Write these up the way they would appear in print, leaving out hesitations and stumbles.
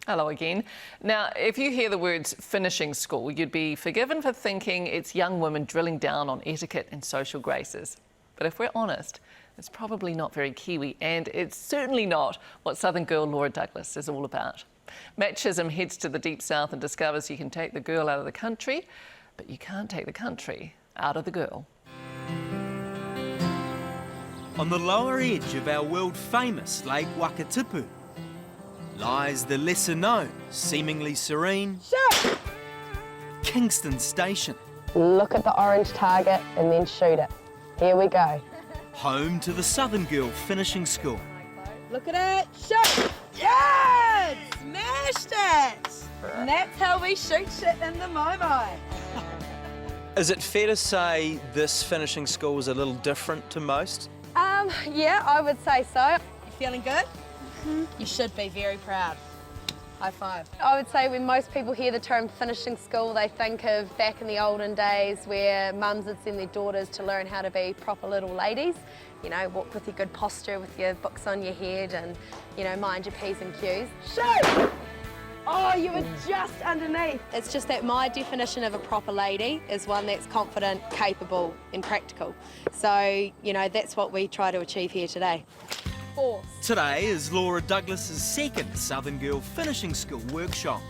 Hello again. Now, if you hear the words finishing school, you'd be forgiven for thinking it's young women drilling down on etiquette and social graces. But if we're honest, it's probably not very Kiwi, and it's certainly not what Southern girl Laura Douglas is all about. Matt Chisholm heads to the Deep South and discovers you can take the girl out of the country, but you can't take the country out of the girl. On the lower edge of our world-famous Lake Wakatipu lies the lesser-known, seemingly serene Kingston Station. Look at the orange target and then shoot it. Here we go. Home to the Southern Girl Finishing School. Look at it, shoot! Yeah! Smashed it! And that's how we shoot shit in the Momo. Is it fair to say this finishing school is a little different to most? Yeah, I would say so. You feeling good? You should be very proud. High five. I would say when most people hear the term finishing school, they think of back in the olden days where mums would send their daughters to learn how to be proper little ladies. You know, walk with your good posture, with your books on your head and, you know, mind your P's and Q's. Shoot! Oh, you were just underneath. It's just that my definition of a proper lady is one that's confident, capable and practical. So, you know, that's what we try to achieve here today. Today is Laura Douglas's second Southern Girl Finishing School workshop.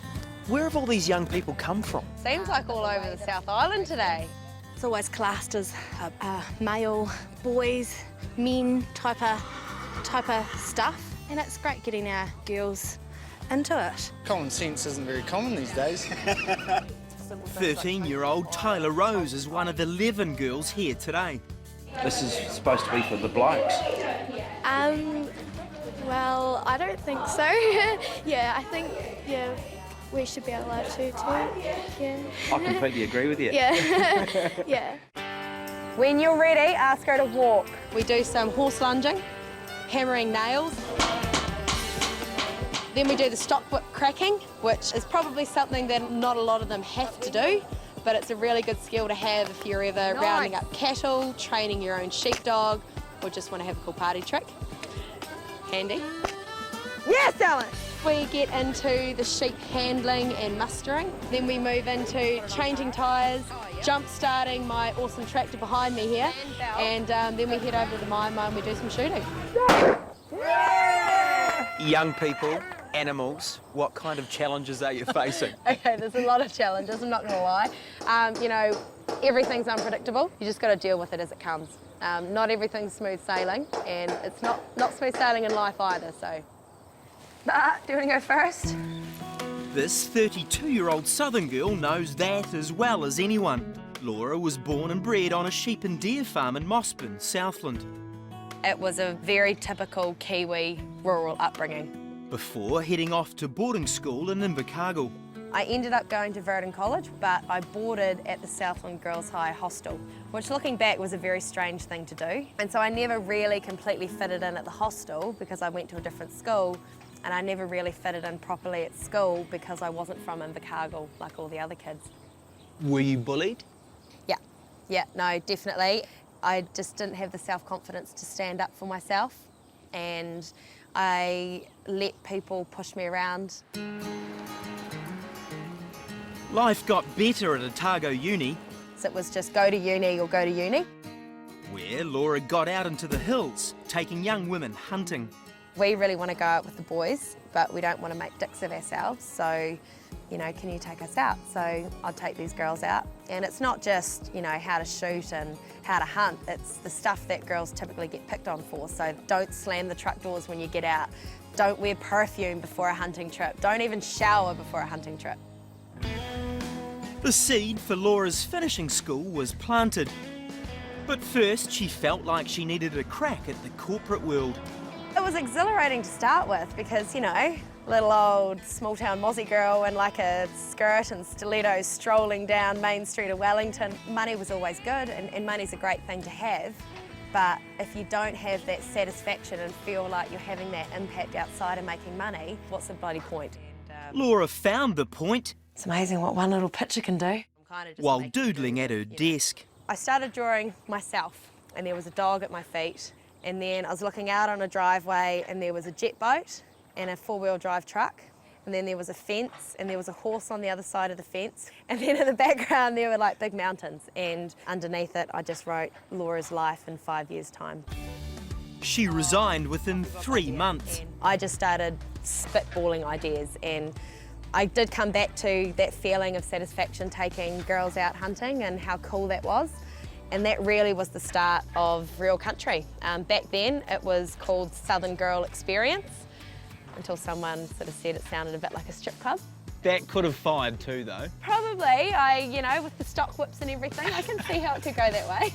Where have all these young people come from? Seems like all over the South Island today. It's always classed as male, boys, men type of stuff, and it's great getting our girls into it. Common sense isn't very common these days. 13-year-old Tyler Rose is one of 11 girls here today. This is supposed to be for the blokes. Well, I don't think so. Yeah, I think, we should be allowed to too. Yeah. I completely agree with you. Yeah. Yeah. When you're ready, ask her to walk. We do some horse lunging, hammering nails. Then we do the stock whip cracking, which is probably something that not a lot of them have to do, but it's a really good skill to have if you're ever rounding up cattle, training your own sheepdog, or just want to have a cool party trick. Handy. Yes, Ellen! We get into the sheep handling and mustering. Then we move into changing tyres, jump-starting my awesome tractor behind me here, and then we head over to the Momo and we do some shooting. Young people, animals, what kind of challenges are you facing? Okay, there's a lot of challenges, I'm not going to lie. You know, everything's unpredictable. You just got to deal with it as it comes. Not everything's smooth sailing, and it's not smooth sailing in life either, so. Do you want to go first? This 32-year-old Southern girl knows that as well as anyone. Laura was born and bred on a sheep and deer farm in Mossburn, Southland. It was a very typical Kiwi rural upbringing. Before heading off to boarding school in Invercargill. I ended up going to Verdon College, but I boarded at the Southland Girls High hostel, which looking back was a very strange thing to do. And so I never really completely fitted in at the hostel because I went to a different school, and I never really fitted in properly at school because I wasn't from Invercargill like all the other kids. Were you bullied? Yeah, no, definitely. I just didn't have the self-confidence to stand up for myself, and I let people push me around. Life got better at Otago Uni, So it was just go to uni or go to uni. where Laura got out into the hills, taking young women hunting. We really want to go out with the boys, but we don't want to make dicks of ourselves, so, you know, can you take us out? So I'll take these girls out. And it's not just, you know, how to shoot and how to hunt, it's the stuff that girls typically get picked on for. So don't slam the truck doors when you get out. Don't wear perfume before a hunting trip. Don't even shower before a hunting trip. The seed for Laura's finishing school was planted. But first, she felt like she needed a crack at the corporate world. It was exhilarating to start with because, you know, little old small-town Mozzie girl in like a skirt and stilettos strolling down Main Street of Wellington. Money was always good, and money's a great thing to have, but if you don't have that satisfaction and feel like you're having that impact outside of making money, what's the bloody point? Laura found the point It's amazing what one little picture can do. while doodling at her desk. I started drawing myself, and there was a dog at my feet, and then I was looking out on a driveway and there was a jet boat and a four-wheel drive truck. and then there was a fence, and there was a horse on the other side of the fence, and then in the background there were like big mountains, and underneath it I just wrote Laura's life in 5 years' time. She resigned within 3 months. I just started spitballing ideas, and I did come back to that feeling of satisfaction taking girls out hunting and how cool that was. And that really was the start of Real Country. Back then it was called Southern Girl Experience, until someone sort of said it sounded a bit like a strip club. That could have fired too, though. Probably, you know, with the stock whips and everything, I can see how it could go that way.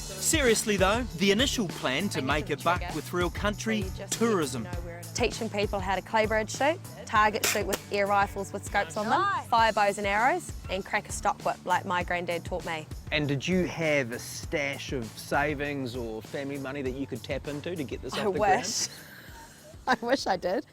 Seriously though, the initial plan to make a buck with Real Country, tourism. Teaching people how to clay bridge shoot, target shoot with air rifles with scopes on them, fire bows and arrows, and crack a stock whip like my granddad taught me. And did you have a stash of savings or family money that you could tap into to get this off the ground? I wish I did.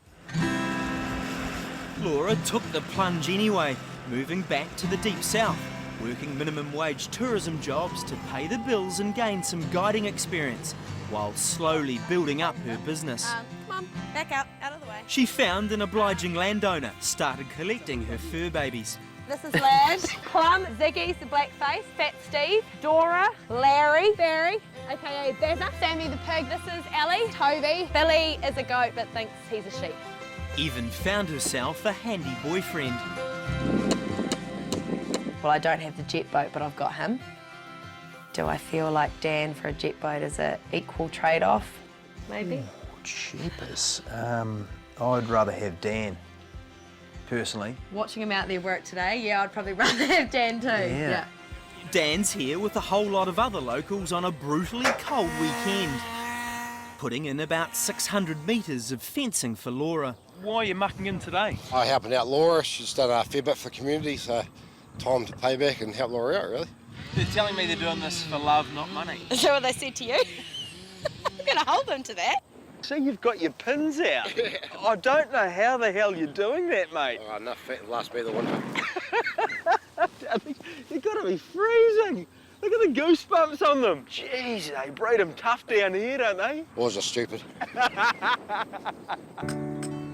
Laura took the plunge anyway, moving back to the deep south, working minimum wage tourism jobs to pay the bills and gain some guiding experience, while slowly building up her business. Come on, back out of the way. She found an obliging landowner, started collecting her fur babies. This is Lad, Plum, Ziggy's the black face, Fat Steve, Dora, Larry, Barry, aka Bazza, Sammy the pig, this is Ellie, Toby, Billy is a goat but thinks he's a sheep. Even found herself a handy boyfriend. Well, I don't have the jet boat, but I've got him. Do I feel like Dan for a jet boat is an equal trade-off? Maybe. Cheapest. I'd rather have Dan, personally. Watching him out there work today, yeah, I'd probably rather have Dan too. Yeah. Dan's here with a whole lot of other locals on a brutally cold weekend, putting in about 600 metres of fencing for Laura. Why are you mucking in today? I helping out Laura. She's done a fair bit for the community, so time to pay back and help Laura out, really. They're telling me they're doing this for love, not money. Is that what they said to you? I'm going to hold them to that. So you've got your pins out. I don't know how the hell you're doing that, mate. Oh, enough fat to last me the winter. You've got to be freezing. Look at the goosebumps on them. Jeez, they breed them tough down here, don't they? Boys are stupid.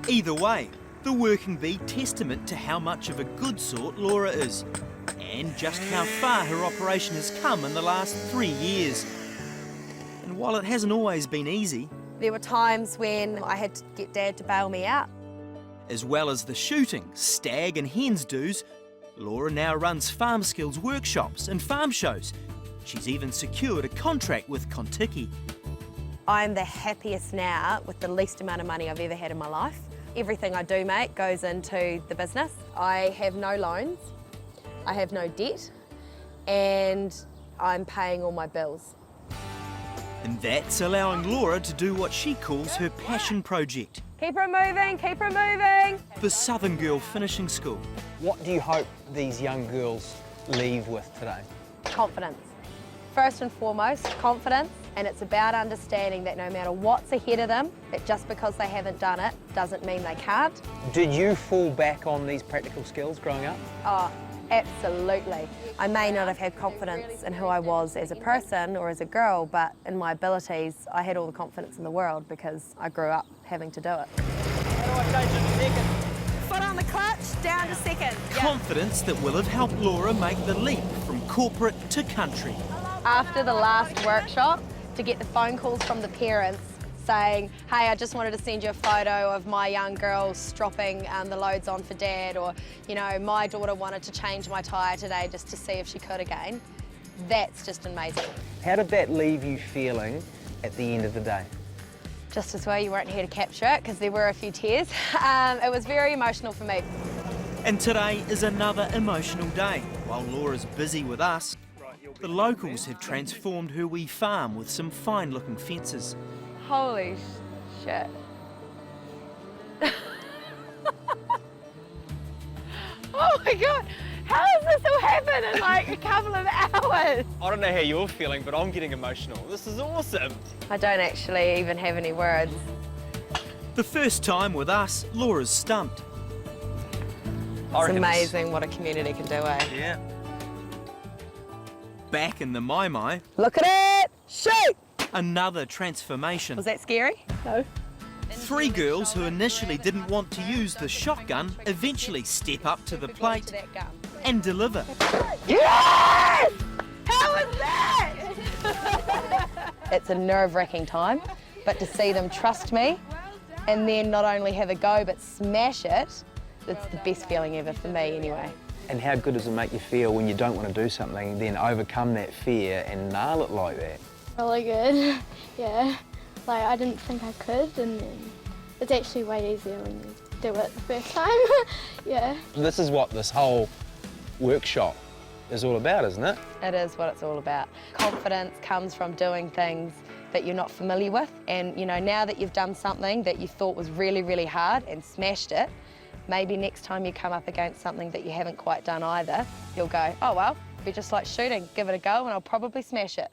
Either way, the working bee testament to how much of a good sort Laura is, and just how far her operation has come in the last 3 years. And while it hasn't always been easy, There were times when I had to get Dad to bail me out. as well as the shooting, stag and hens do's, Laura now runs farm skills workshops and farm shows. She's even secured a contract with Kontiki. I'm the happiest now with the least amount of money I've ever had in my life. Everything I do, mate, goes into the business. I have no loans, I have no debt, and I'm paying all my bills. And that's allowing Laura to do what she calls her passion project, Keep her moving, keep her moving. the Southern Girl Finishing School. What do you hope these young girls leave with today? Confidence. First and foremost, confidence. And it's about understanding that no matter what's ahead of them, that just because they haven't done it doesn't mean they can't. Did you fall back on these practical skills growing up? Oh, absolutely. I may not have had confidence in who I was as a person or as a girl, but in my abilities, I had all the confidence in the world because I grew up having to do it. Foot on the clutch, down to second. Confidence that will have helped Laura make the leap from corporate to country. After the last workshop, to get the phone calls from the parents saying, hey, I just wanted to send you a photo of my young girl stropping the loads on for Dad, or, you know, my daughter wanted to change my tyre today just to see if she could again. That's just amazing. How did that leave you feeling at the end of the day? Just as well you weren't here to capture it, because there were a few tears. It was very emotional for me. And today is another emotional day. While Laura's busy with us, the locals have transformed her wee farm with some fine-looking fences. Holy shit. Oh my God, how has this all happened in like a couple of hours? I don't know how you're feeling, but I'm getting emotional. This is awesome. I don't actually even have any words. The first time with us, Laura's stumped. It's amazing what a community can do, eh? Yeah. Back in the Mai, Look at it! Shoot! another transformation. Was that scary? No. 3 girls who initially didn't want to use the shotgun eventually step up to the plate and deliver. Yes! How was that? It's a nerve-wracking time, but to see them trust me and then not only have a go but smash it, it's the best feeling ever for me anyway. And how good does it make you feel when you don't want to do something, then overcome that fear and nail it like that? Really good, yeah. Like, I didn't think I could, and then it's actually way easier when you do it the first time, yeah. This is what this whole workshop is all about, isn't it? It is what it's all about. Confidence comes from doing things that you're not familiar with, and you know, now that you've done something that you thought was really, really hard and smashed it, maybe next time you come up against something that you haven't quite done either, you'll go, oh well, it'll be just like shooting, give it a go and I'll probably smash it.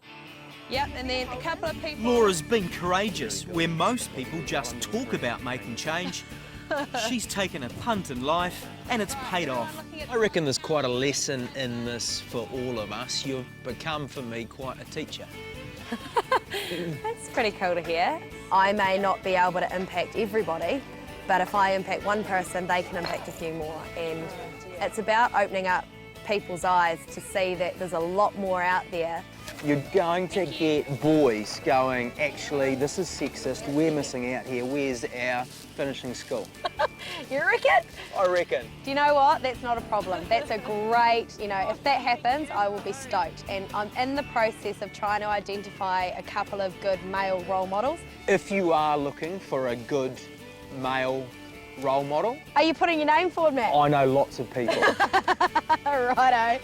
Yep, and then a couple of people... Laura's been courageous, where most people just talk about making change. She's taken a punt in life and it's paid off. I reckon there's quite a lesson in this for all of us. You've become, for me, quite a teacher. That's pretty cool to hear. I may not be able to impact everybody, but if I impact one person, they can impact a few more. And it's about opening up people's eyes to see that there's a lot more out there. You're going to get boys going, actually, this is sexist, we're missing out here, where's our finishing school? You reckon? I reckon. Do you know what? That's not a problem. That's a great, you know, if that happens, I will be stoked. And I'm in the process of trying to identify a couple of good male role models. If you are looking for a good male role model, Are you putting your name forward, Matt? I know lots of people. Righto.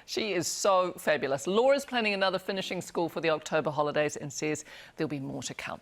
She is so fabulous. Laura's planning another finishing school for the October holidays and says there'll be more to come.